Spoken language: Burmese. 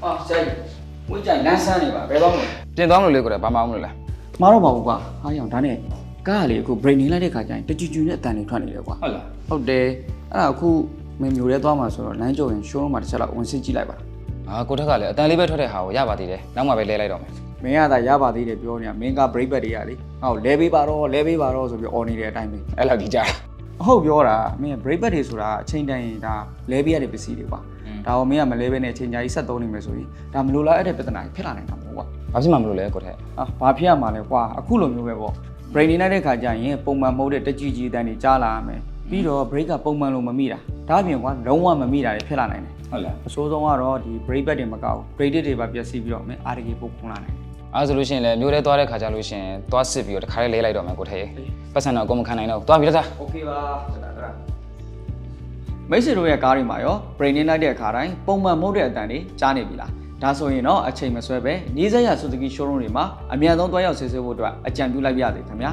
啊，这我讲南山的吧，别帮我。 ပြင်သွားမလို့လေကိုယ်ဘာမှမလို့လား 马老板吧，好像他呢，家里个 brain 来的看见，这就就那单的穿的了吧？ ဟုတ်လား ဟုတ်တယ်အဲ့ဒါအခုမင်းမျိုးရဲသွားမှာဆိုတော့လမ်းကြုံရင်ရှိုးလုံးမှာတစ်ချက်လောက်ဝင်စစ်ကြည့်လိုက်ပါ အာကိုထက်ကလည်းအတန်လေးပဲထွက်တဲ့ဟာကိုရပါသေးတယ်နောက်မှပဲလဲလိုက်တော့မယ် မင်းကသာရပါသေးတယ်ပြောနေတာမင်းက break back တွေကလေဟောလဲပေးပါတော့လဲပေးပါတော့ဆိုပြီးអော်နေတဲ့အတိုင်းပဲ အဲ့လောက်ကြီးကြာ ဟုတ်ပြောတာမင်း break back တွေဆိုတာအချိန်တိုင်းဒါလဲပေးရတဲ့ပစ္စည်းတွေပါဒါကိုမင်းကမလဲပေးနဲ့အချိန်ကြာကြီးဆက်သုံးနေမယ်ဆိုရင်ဒါမလိုလားအဲ့တဲ့ပြဿနာကြီးဖြစ်လာနိုင်တာမဟုတ်ကွာ ဘာဖြစ်မှမလို့လဲကိုထက် ဟာဘာဖြစ်ရမှာလဲကွာအခုလိုမျိုးပဲပေါ့ brain နေလိုက်တဲ့ခါကျရင်ပုံမှန်မဟုတ်တဲ့တကြီးကြီးအတန်းတွေကြားလာရမယ်ပြီးတော့ break ကပုံမှန်လို့မမိတာဒါအပြင်ကွာလုံးဝမမိတာတွေဖြစ်လာနိုင်တယ် ဟုတ်လား အဆိုးဆုံးကတော့ဒီ break back တွေမကောက်ဘူး break တွေပါပျက်စီးပြီးတော့မင်း RDK ပုတ်ခွန်လာနိုင်တယ် အဲ့ဆိုလို့ရှိရင်လည်းမျိုးလဲသွားတဲ့ခါကျလို့ရှိရင်သွားစစ်ပြီးတော့တခါလေးလဲလိုက်တော့မယ်ကိုထက်ရေပတ်စံတော့အကုန်မခံနိုင်တော့သွားပြီလားသား Okay ပါဒါမိတ်ဆွေတို့ရဲ့ကားတွေမှာရော brain နေလိုက်တဲ့အခါတိုင်းပုံမှန်မဟုတ်တဲ့အတန်တွေကြားနေပြီလားဒါဆိုရင်တော့အချိန်မဆွဲပဲနေစက်ရ Suzuki showroom တွေမှာအမြန်ဆုံးတွားရောက်ဆေးဆေးဖို့အတွက်အကြံပြုလိုက်ပါရစေခင်ဗျာ